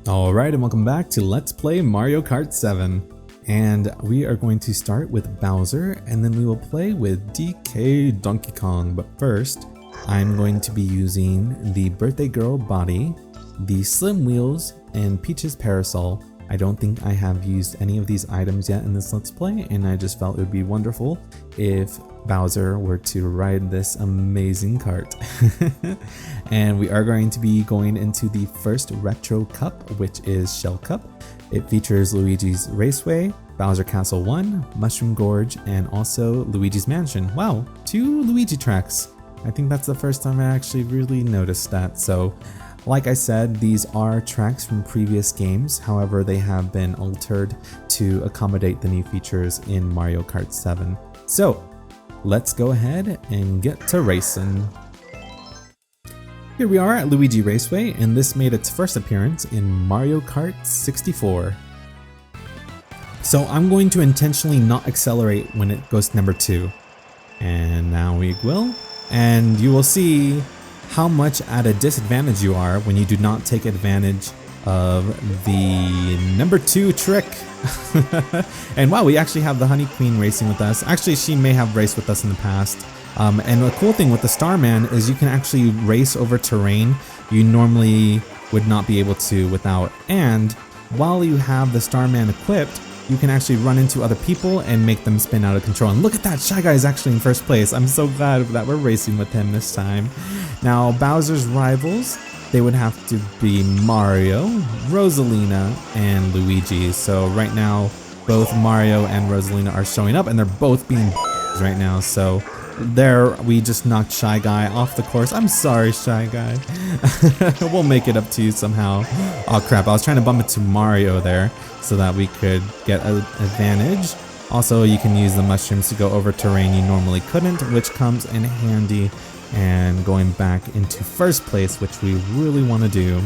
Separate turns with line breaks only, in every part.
Alright, and welcome back to Let's Play Mario Kart 7. And we are going to start with Bowser, and then we will play with DK Donkey Kong. But first, I'm going to be using the Birthday Girl body, the Slim Wheels, and Peach's Parasol. I don't think I have used any of these items yet in this Let's Play, and I just felt it would be wonderful if Bowser were to ride this amazing cart. And we are going to be going into the first Retro Cup, which is Shell Cup. It features Luigi's Raceway, Bowser Castle 1, Mushroom Gorge, and also Luigi's Mansion. Wow, 2 Luigi tracks. I think that's the first time I actually really noticed that. So, like I said, these are tracks from previous games, however they have been altered to accommodate the new features in Mario Kart 7. So, let's go ahead and get to racing. Here we are at Luigi Raceway, and this made its first appearance in Mario Kart 64. So I'm going to intentionally not accelerate when it goes to number 2. And now we will. And you will see how much at a disadvantage you are when you do not take advantage of the number 2 trick. And wow, we actually have the Honey Queen racing with us. Actually, she may have raced with us in the past. And the cool thing with the Starman is you can actually race over terrain you normally would not be able to without. And while you have the Starman equipped, you can actually run into other people and make them spin out of control. And look at that, Shy Guy is actually in first place. I'm so glad that we're racing with him this time. Now, Bowser's rivals, they would have to be Mario, Rosalina, and Luigi. So right now, both Mario and Rosalina are showing up, and they're both being right now. So there, we just knocked Shy Guy off the course. I'm sorry, Shy Guy. We'll make it up to you somehow. Oh crap, I was trying to bump it to Mario there so that we could get an advantage. Also, you can use the mushrooms to go over terrain you normally couldn't, which comes in handy and going back into first place, which we really want to do.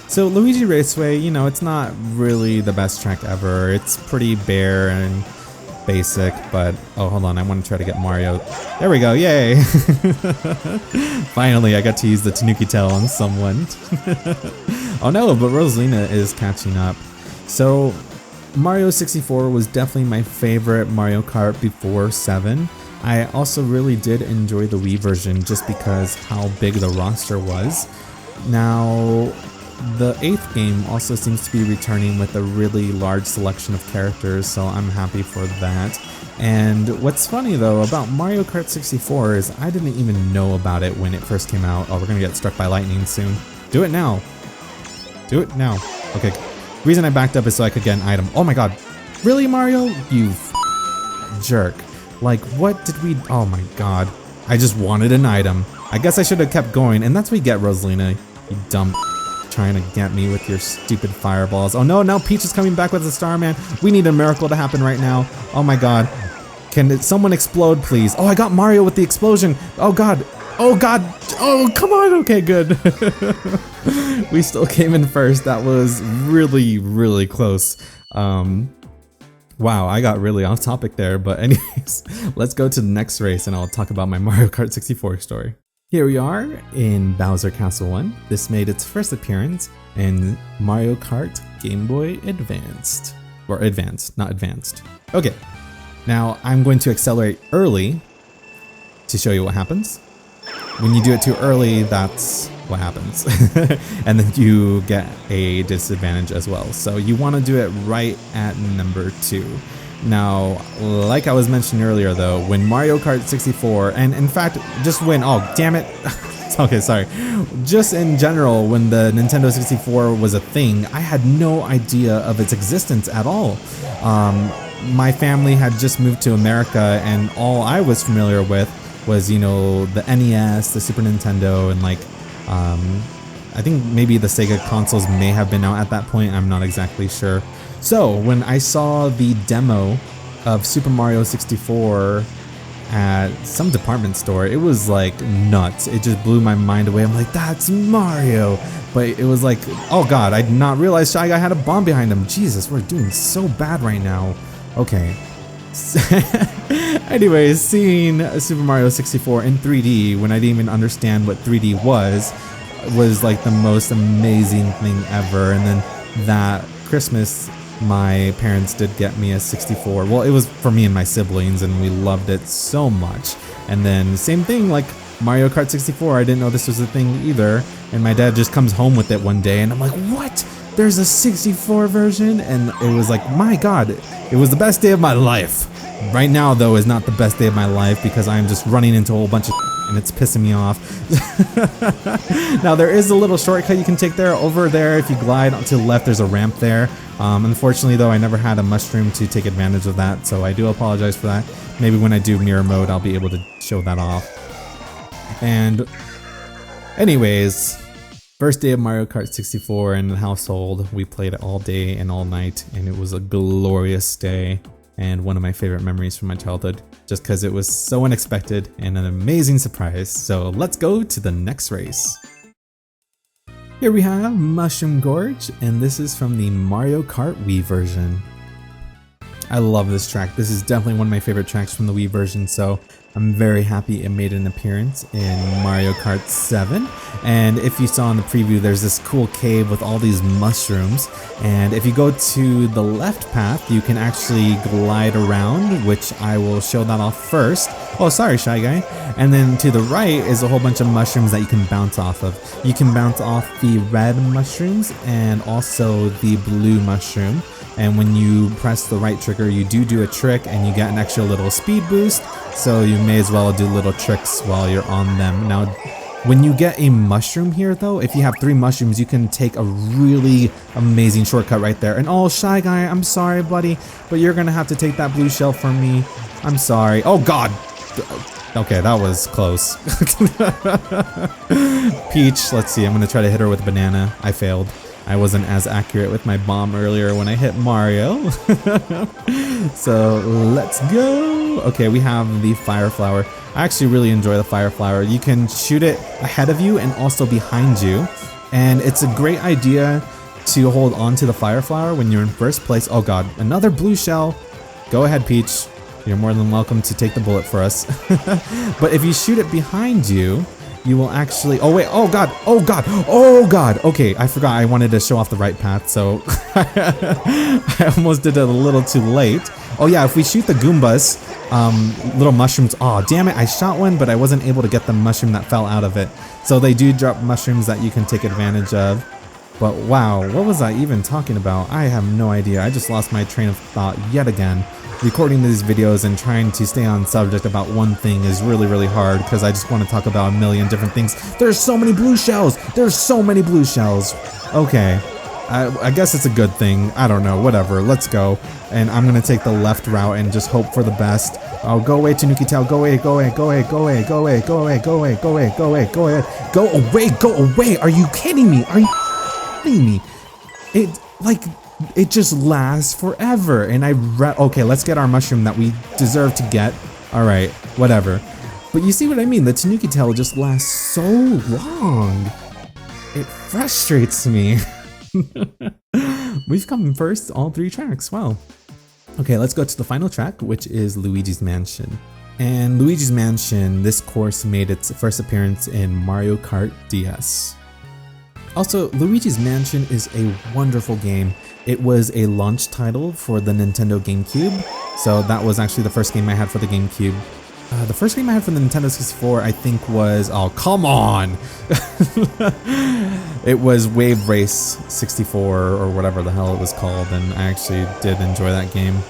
So Luigi Raceway, you know, it's not really the best track ever. It's pretty bare and basic, but oh, hold on, I want to try to get Mario. There we go, yay! Finally, I got to use the Tanuki Tail on someone. Oh no, but Rosalina is catching up. So Mario 64 was definitely my favorite Mario Kart before 7. I also really did enjoy the Wii version just because how big the roster was. Now, the 8th game also seems to be returning with a really large selection of characters, so I'm happy for that. And what's funny though about Mario Kart 64 is I didn't even know about it when it first came out. Oh, we're gonna get struck by lightning soon. Do it now. Do it now. Okay. The reason I backed up is so I could get an item. Oh my god. Really, Mario? You jerk. Like, what did we... Oh my god. I just wanted an item. I guess I should have kept going, and that's what we get, Rosalina. You dumb... trying to get me with your stupid fireballs. Oh no, now Peach is coming back with the Starman. We need a miracle to happen right now. Oh my god. Can someone explode, please? Oh, I got Mario with the explosion. Oh god. Oh god. Oh, come on. Okay, good. We still came in first. That was really, really close. Wow, I got really off topic there. But anyways, let's go to the next race and I'll talk about my Mario Kart 64 story. Here we are in Bowser Castle 1. This made its first appearance in Mario Kart Game Boy Advanced. Or Advanced, not Advanced. Okay, now I'm going to accelerate early to show you what happens. When you do it too early, that's what happens. And then you get a disadvantage as well. So you want to do it right at number 2. Now, like I was mentioning earlier though, when Mario Kart 64, and in fact, just when, oh damn it, okay, sorry. Just in general, when the Nintendo 64 was a thing, I had no idea of its existence at all. My family had just moved to America and all I was familiar with was, you know, the NES, the Super Nintendo, and like, I think maybe the Sega consoles may have been out at that point, I'm not exactly sure. So, when I saw the demo of Super Mario 64 at some department store, it was like nuts. It just blew my mind away. I'm like, that's Mario! But it was like, oh god, I did not realize Shy Guy had a bomb behind him. Jesus, we're doing so bad right now. Okay. Anyways, seeing Super Mario 64 in 3D when I didn't even understand what 3D was like the most amazing thing ever. And then that Christmas, my parents did get me a 64. Well, it was for me and my siblings, and we loved it so much. And then same thing, like Mario Kart 64, I didn't know this was a thing either. And my dad just comes home with it one day, and I'm like, what? There's a 64 version? And it was like, my God, it was the best day of my life. Right now, though, is not the best day of my life because I'm just running into a whole bunch of and it's pissing me off. Now, there is a little shortcut you can take there. Over there, if you glide to the left, there's a ramp there. Unfortunately, though, I never had a mushroom to take advantage of that, so I do apologize for that. Maybe when I do mirror mode, I'll be able to show that off. And anyways, first day of Mario Kart 64 in the household. We played it all day and all night, and it was a glorious day and one of my favorite memories from my childhood, just because it was so unexpected and an amazing surprise. So let's go to the next race. Here we have Mushroom Gorge, and this is from the Mario Kart Wii version. I love this track. This is definitely one of my favorite tracks from the Wii version, so I'm very happy it made an appearance in Mario Kart 7. And if you saw in the preview, there's this cool cave with all these mushrooms. And if you go to the left path, you can actually glide around, which I will show that off first. Oh, sorry, Shy Guy. And then to the right is a whole bunch of mushrooms that you can bounce off of. You can bounce off the red mushrooms and also the blue mushroom. And when you press the right trigger, you do a trick and you get an extra little speed boost. So you may as well do little tricks while you're on them. Now, when you get a mushroom here though, if you have 3 mushrooms, you can take a really amazing shortcut right there. And oh, Shy Guy, I'm sorry, buddy, but you're gonna have to take that blue shell from me. I'm sorry. Oh God. Okay, that was close. Peach, let's see, I'm gonna try to hit her with a banana. I failed. I wasn't as accurate with my bomb earlier when I hit Mario. So let's go. Okay, we have the Fire Flower. I actually really enjoy the Fire Flower. You can shoot it ahead of you and also behind you. And it's a great idea to hold on to the Fire Flower when you're in first place. Oh God, another blue shell. Go ahead, Peach. You're more than welcome to take the bullet for us. But if you shoot it behind you, you will actually, oh wait, oh God, oh God, oh God. Okay, I forgot I wanted to show off the right path, so I almost did it a little too late. Oh yeah, if we shoot the Goombas, little mushrooms, oh damn it, I shot one, but I wasn't able to get the mushroom that fell out of it. So they do drop mushrooms that you can take advantage of. But wow, what was I even talking about? I have no idea. I just lost my train of thought yet again. Recording these videos and trying to stay on subject about one thing is really hard because I just want to talk about a million different things. There's so many blue shells! There's so many blue shells! Okay, I guess it's a good thing. I don't know, whatever, let's go. And I'm gonna take the left route and just hope for the best. Oh, go away, Tanuki Tail, go away, go away, go away, go away, go away, go away, go away, go away, go away, go away, go away, go away! Are you kidding me? Are you kidding me? It just lasts forever, and okay, let's get our mushroom that we deserve to get. Alright, whatever. But you see what I mean? The Tanuki Tail just lasts so long. It frustrates me. We've come first all 3 tracks, wow. Okay, let's go to the final track, which is Luigi's Mansion. And Luigi's Mansion, this course made its first appearance in Mario Kart DS. Also, Luigi's Mansion is a wonderful game. It was a launch title for the Nintendo GameCube, so that was actually the first game I had for the GameCube. The first game I had for the Nintendo 64, I think was, oh come on! It was Wave Race 64 or whatever the hell it was called, and I actually did enjoy that game,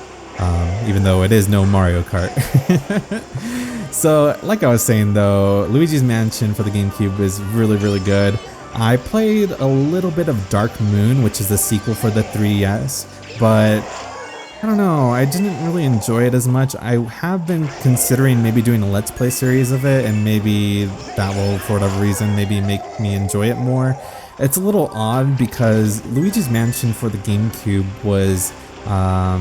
even though it is no Mario Kart. So, like I was saying though, Luigi's Mansion for the GameCube is really good. I played a little bit of Dark Moon, which is the sequel for the 3DS, but I don't know, I didn't really enjoy it as much. I have been considering maybe doing a Let's Play series of it, and maybe that will, for whatever reason, maybe make me enjoy it more. It's a little odd because Luigi's Mansion for the GameCube was, I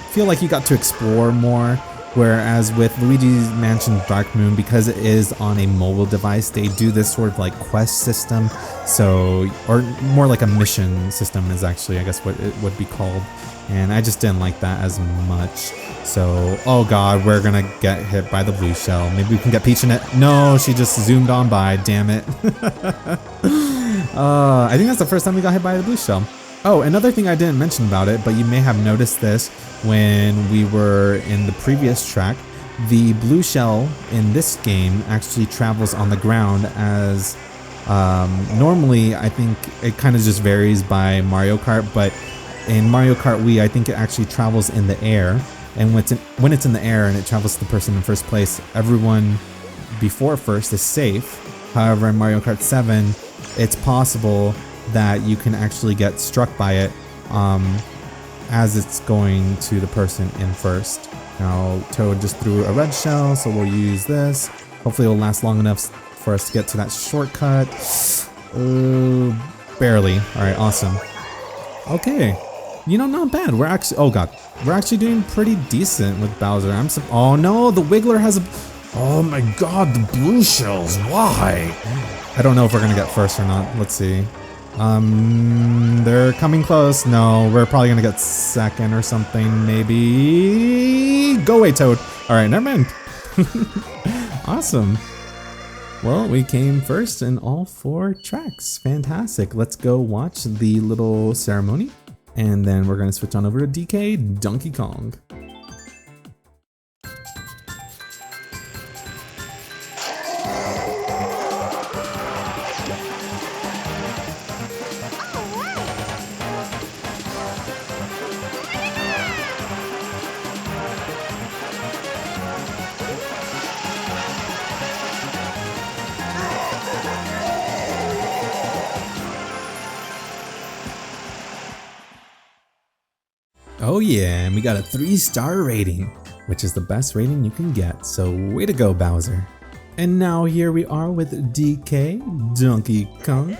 feel like you got to explore more. Whereas with Luigi's Mansion Dark Moon, because it is on a mobile device, they do this sort of like quest system, so, or more like a mission system is actually, I guess, what it would be called. And I just didn't like that as much. So, oh God, we're gonna get hit by the blue shell. Maybe we can get Peach in it. No, she just zoomed on by, damn it. I think that's the first time we got hit by the blue shell. Oh, another thing I didn't mention about it, but you may have noticed this when we were in the previous track. The blue shell in this game actually travels on the ground as normally I think it kind of just varies by Mario Kart, but in Mario Kart Wii I think it actually travels in the air, and when it's in the air and it travels to the person in first place, everyone before first is safe. However, in Mario Kart 7 it's possible that you can actually get struck by it as it's going to the person in first. Now Toad just threw a red shell, so we'll use this. Hopefully it'll last long enough for us to get to that shortcut. Barely. Alright, awesome. Okay. You know, not bad. We're actually, oh god. We're actually doing pretty decent with Bowser. Oh no, the Wiggler has a, oh my god, the blue shells, why? I don't know if we're gonna get first or not. Let's see. They're coming close. No, we're probably gonna get second or something, maybe. Go away, Toad. Alright, never mind. Awesome. Well, we came first in all 4 tracks. Fantastic. Let's go watch the little ceremony, and then we're gonna switch on over to DK Donkey Kong. Oh yeah, and we got a 3-star rating, which is the best rating you can get, so way to go, Bowser. And now here we are with DK Donkey Kong.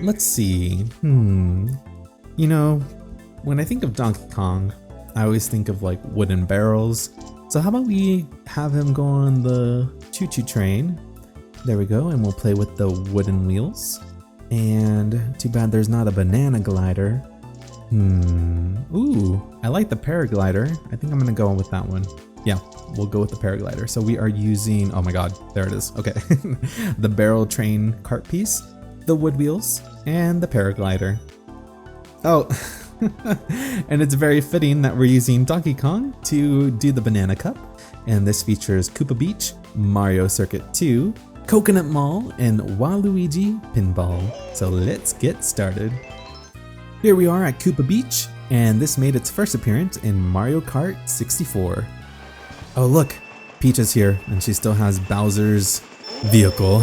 Let's see, you know, when I think of Donkey Kong, I always think of like wooden barrels. So how about we have him go on the choo-choo train? There we go, and we'll play with the wooden wheels. And too bad there's not a banana glider. Ooh, I like the paraglider. I think I'm gonna go with that one. Yeah, we'll go with the paraglider. So we are using, oh my god, there it is. Okay, the barrel train cart piece, the wood wheels, and the paraglider. Oh, and it's very fitting that we're using Donkey Kong to do the Banana Cup. And this features Koopa Beach, Mario Circuit 2, Coconut Mall, and Waluigi Pinball. So let's get started. Here we are at Koopa Beach, and this made its first appearance in Mario Kart 64. Oh look, Peach is here, and she still has Bowser's vehicle.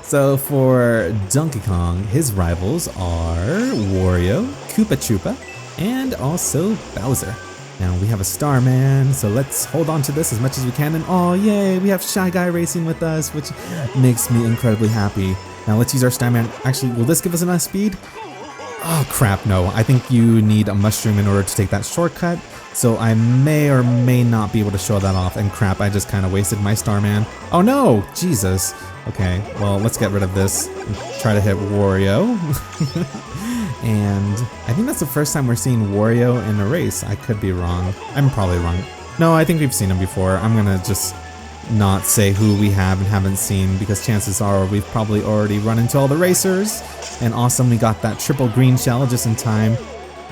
So for Donkey Kong, his rivals are Wario, Koopa Troopa, and also Bowser. Now we have a Starman, so let's hold on to this as much as we can, and oh yay, we have Shy Guy racing with us, which makes me incredibly happy. Now let's use our Starman. Actually, will this give us enough speed? Oh crap, no. I think you need a mushroom in order to take that shortcut, so I may or may not be able to show that off, and crap, I just kind of wasted my Starman. Oh no! Jesus! Okay, well, let's get rid of this and try to hit Wario. And I think that's the first time we're seeing Wario in a race. I could be wrong. I'm probably wrong. No, I think we've seen him before. I'm gonna just not say who we have and haven't seen, because chances are we've probably already run into all the racers. And awesome, we got that triple green shell just in time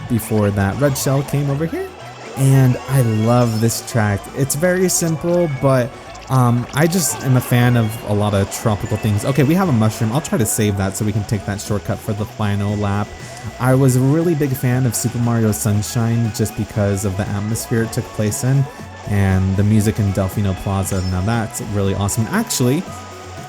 before that red shell came over here. And I love this track. It's very simple, but I just am a fan of a lot of tropical things. Okay, we have a mushroom. I'll try to save that so we can take that shortcut for the final lap. I was a really big fan of Super Mario Sunshine just because of the atmosphere it took place in and the music in Delfino Plaza. Now that's really awesome. Actually,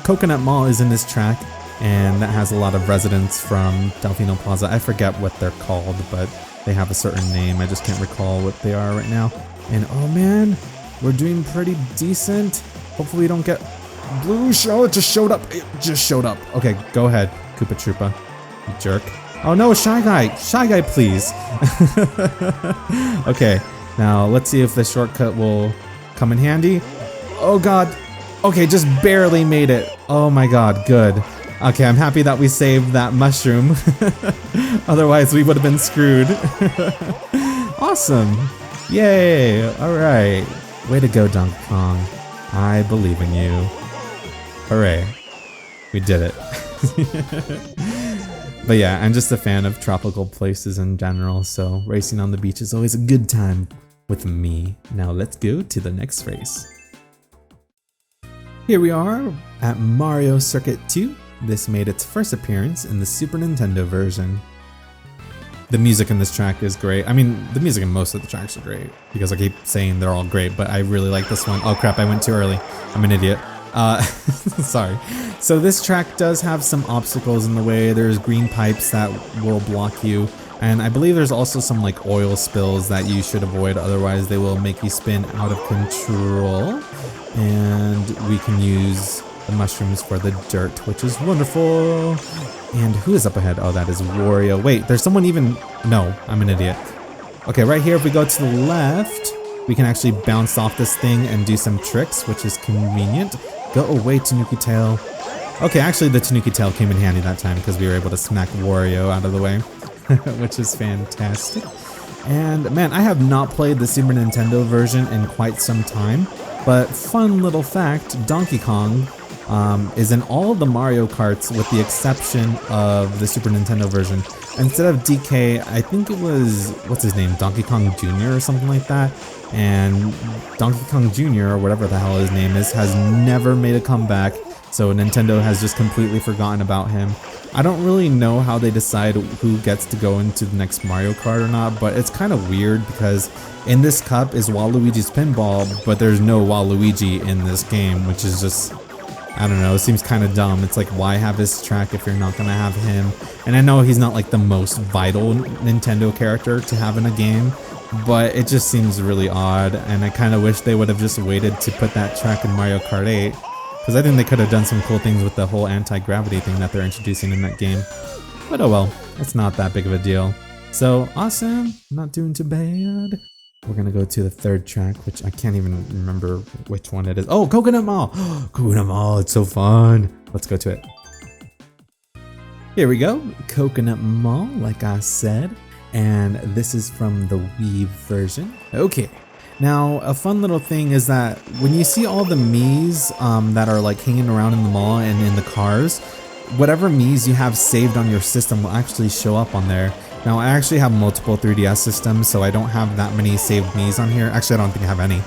Coconut Mall is in this track, and that has a lot of residents from Delfino Plaza. I forget what they're called, but they have a certain name. I just can't recall what they are right now. And oh man, we're doing pretty decent. Hopefully we don't get blue shell. It just showed up. It just showed up. Okay, go ahead, Koopa Troopa, you jerk. Oh no, Shy Guy. Shy Guy, please. Okay, now let's see if the shortcut will come in handy. Oh god. Okay, just barely made it. Oh my god, good. Okay, I'm happy that we saved that mushroom. Otherwise, we would have been screwed. Awesome. Yay. Alright. Way to go, Donkey Kong. I believe in you. Hooray. We did it. But yeah, I'm just a fan of tropical places in general, so racing on the beach is always a good time with me. Now let's go to the next race. Here we are at Mario Circuit 2. This made its first appearance in the Super Nintendo version. The music in this track is great. I mean, the music in most of the tracks are great, because I keep saying they're all great, but I really like this one. Oh crap, I went too early. I'm an idiot. Sorry. So this track does have some obstacles in the way. There's green pipes that will block you, and I believe there's also some like oil spills that you should avoid, otherwise they will make you spin out of control. And we can use the mushrooms for the dirt, which is wonderful. And who is up ahead? Oh, that is Wario. Wait, there's someone even... No, I'm an idiot. Okay, right here, if we go to the left, we can actually bounce off this thing and do some tricks, which is convenient. Go away, Tanuki Tail. Okay, actually the Tanuki Tail came in handy that time because we were able to smack Wario out of the way, which is fantastic. And man, I have not played the Super Nintendo version in quite some time, but fun little fact, Donkey Kong is in all of the Mario Karts with the exception of the Super Nintendo version. Instead of DK, I think it was, what's his name, Donkey Kong Jr. or something like that. And Donkey Kong Jr., or whatever the hell his name is, has never made a comeback. So Nintendo has just completely forgotten about him. I don't really know how they decide who gets to go into the next Mario Kart or not, but it's kind of weird because in this cup is Waluigi's Pinball, but there's no Waluigi in this game, which is just, I don't know, it seems kind of dumb. It's like, why have this track if you're not going to have him? And I know he's not like the most vital Nintendo character to have in a game, but it just seems really odd, and I kind of wish they would have just waited to put that track in Mario Kart 8, because I think they could have done some cool things with the whole anti-gravity thing that they're introducing in that game. But oh well, it's not that big of a deal. So awesome, not doing too bad. We're gonna go to the third track, which I can't even remember which one it is. Oh, Coconut Mall! Coconut Mall, it's so fun! Let's go to it. Here we go, Coconut Mall, like I said. And this is from the Wii version. Okay. Now, a fun little thing is that when you see all the Miis that are like hanging around in the mall and in the cars, whatever Miis you have saved on your system will actually show up on there. Now, I actually have multiple 3DS systems, so I don't have that many saved Miis on here. Actually, I don't think I have any.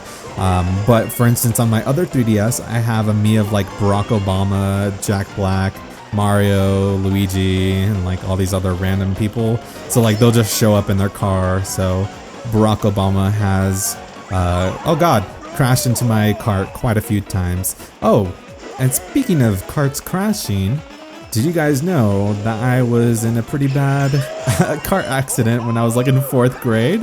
But for instance, on my other 3DS, I have a Mii of like Barack Obama, Jack Black, Mario, Luigi, and like all these other random people. So like they'll just show up in their car. So Barack Obama has, oh god, crashed into my cart quite a few times. Oh, and speaking of carts crashing, did you guys know that I was in a pretty bad car accident when I was like in 4th grade?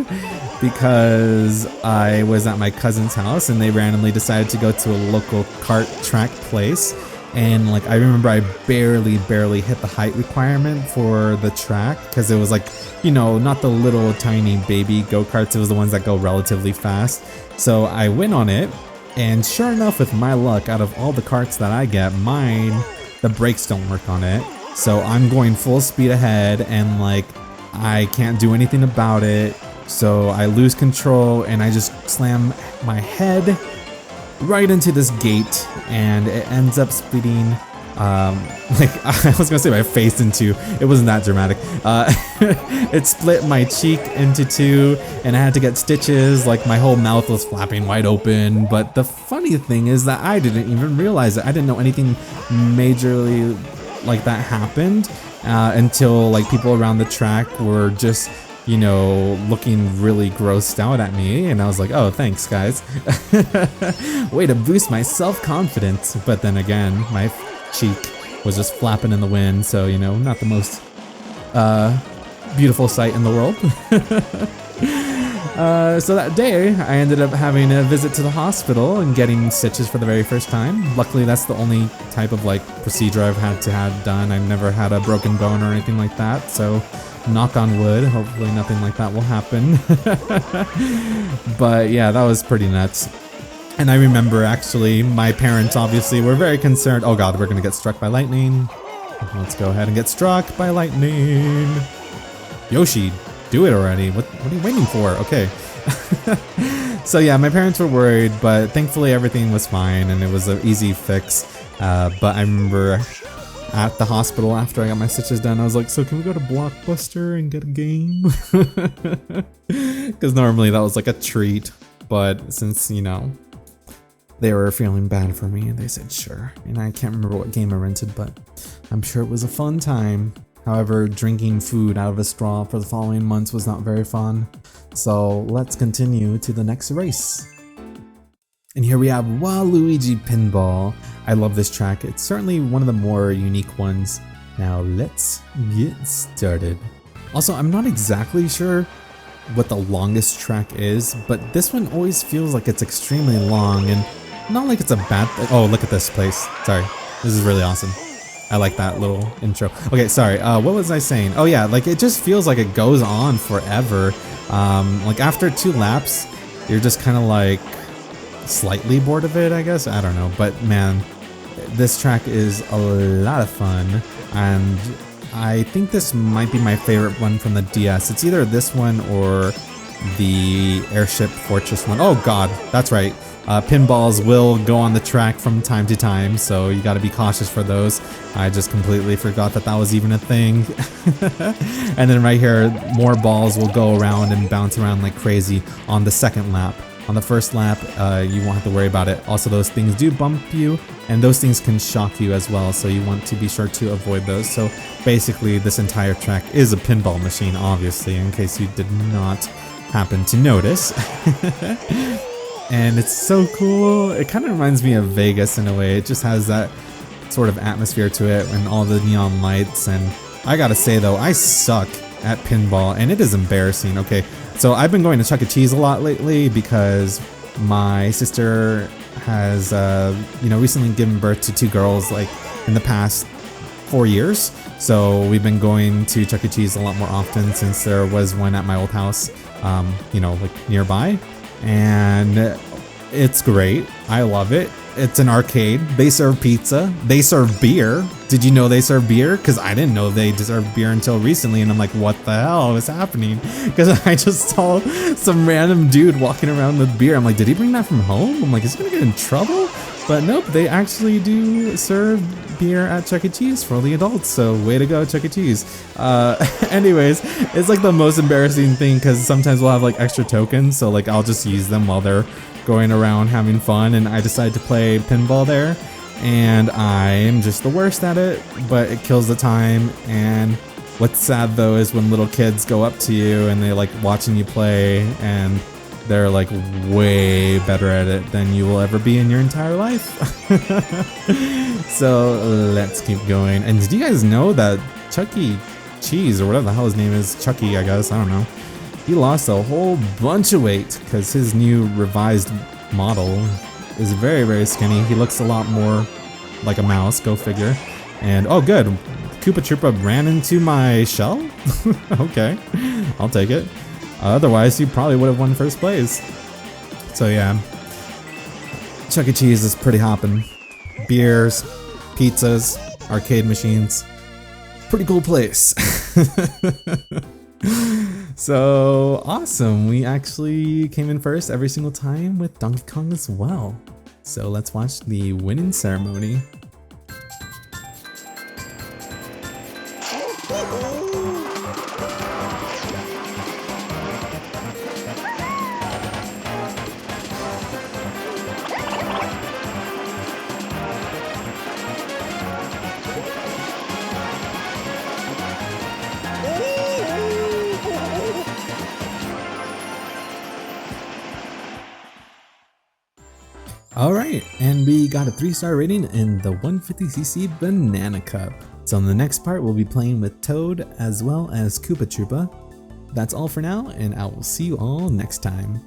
Because I was at my cousin's house and they randomly decided to go to a local kart track place. And like I remember I barely hit the height requirement for the track because it was like, you know, not the little tiny baby go-karts, it was the ones that go relatively fast. So I went on it, and sure enough, with my luck, out of all the karts that I get, mine, the brakes don't work on it. So I'm going full speed ahead and like I can't do anything about it. So I lose control and I just slam my head right into this gate, and it ends up splitting, like I was gonna say my face in two. It wasn't that dramatic. It split my cheek into two, and I had to get stitches. Like my whole mouth was flapping wide open. But the funny thing is that I didn't even realize it. I didn't know anything majorly like that happened until like people around the track were just, you know, looking really grossed out at me, and I was like, oh, thanks guys. Way to boost my self-confidence. But then again, my cheek was just flapping in the wind, so, you know, not the most beautiful sight in the world. So that day, I ended up having a visit to the hospital and getting stitches for the very first time. Luckily, that's the only type of like procedure I've had to have done. I've never had a broken bone or anything like that, so knock on wood, hopefully nothing like that will happen. But yeah, that was pretty nuts. And I remember actually my parents obviously were very concerned. Oh god, we're gonna get struck by lightning. Let's go ahead and get struck by lightning. Yoshi, do it already. What are you waiting for? Okay. So yeah, my parents were worried, but thankfully everything was fine and it was an easy fix. But I remember at the hospital after I got my stitches done. I was like, so can we go to Blockbuster and get a game? Because normally that was like a treat, but since, you know, they were feeling bad for me, they said sure. And I can't remember what game I rented, but I'm sure it was a fun time. However, drinking food out of a straw for the following months was not very fun. So let's continue to the next race. And here we have Waluigi Pinball. I love this track. It's certainly one of the more unique ones. Now let's get started. Also, I'm not exactly sure what the longest track is, but this one always feels like it's extremely long, and not like it's a bad thing. Oh, look at this place. Sorry. This is really awesome. I like that little intro. Okay, sorry. What was I saying? Oh yeah, like it just feels like it goes on forever. Like after 2 laps, you're just kind of like slightly bored of it, I guess. I don't know, but man, this track is a lot of fun, and I think this might be my favorite one from the DS. It's either this one or the Airship Fortress one. Oh god, that's right. Pinballs will go on the track from time to time, so you gotta be cautious for those. I just completely forgot that that was even a thing. And then right here, more balls will go around and bounce around like crazy on the second lap. On the first lap, you won't have to worry about it. Also, those things do bump you, and those things can shock you as well, so you want to be sure to avoid those. So basically, this entire track is a pinball machine, obviously, in case you did not happen to notice. And it's so cool. It kind of reminds me of Vegas in a way. It just has that sort of atmosphere to it and all the neon lights. And I gotta say though, I suck at pinball, and it is embarrassing. Okay, so I've been going to Chuck E. Cheese a lot lately because my sister has, you know, recently given birth to 2 girls like in the past 4 years. So we've been going to Chuck E. Cheese a lot more often since there was one at my old house, you know, like nearby. And it's great. I love it. It's an arcade. They serve pizza. They serve beer. Did you know they serve beer? Because I didn't know they served beer until recently, and I'm like, what the hell is happening? Because I just saw some random dude walking around with beer. I'm like, did he bring that from home? I'm like, is he gonna get in trouble? But nope, they actually do serve beer at Chuck E. Cheese for the adults, so way to go, Chuck E. Cheese. Anyways, it's like the most embarrassing thing because sometimes we'll have like extra tokens, so like I'll just use them while they're going around having fun, and I decide to play pinball there, and I'm just the worst at it, but it kills the time. And what's sad though is when little kids go up to you and they like watching you play, and they're like way better at it than you will ever be in your entire life. So let's keep going. And did you guys know that Chuck E. Cheese, or whatever the hell his name is, Chucky, I guess, I don't know, he lost a whole bunch of weight because his new revised model is very, very skinny. He looks a lot more like a mouse, go figure. And oh good, Koopa Troopa ran into my shell? Okay, I'll take it. Otherwise, you probably would have won first place. So yeah, Chuck E. Cheese is pretty hoppin'. Beers, pizzas, arcade machines. Pretty cool place. So awesome, we actually came in first every single time with Donkey Kong as well. So let's watch the winning ceremony. Alright, and we got a 3-star rating in the 150cc Banana Cup. So in the next part, we'll be playing with Toad as well as Koopa Troopa. That's all for now, and I will see you all next time.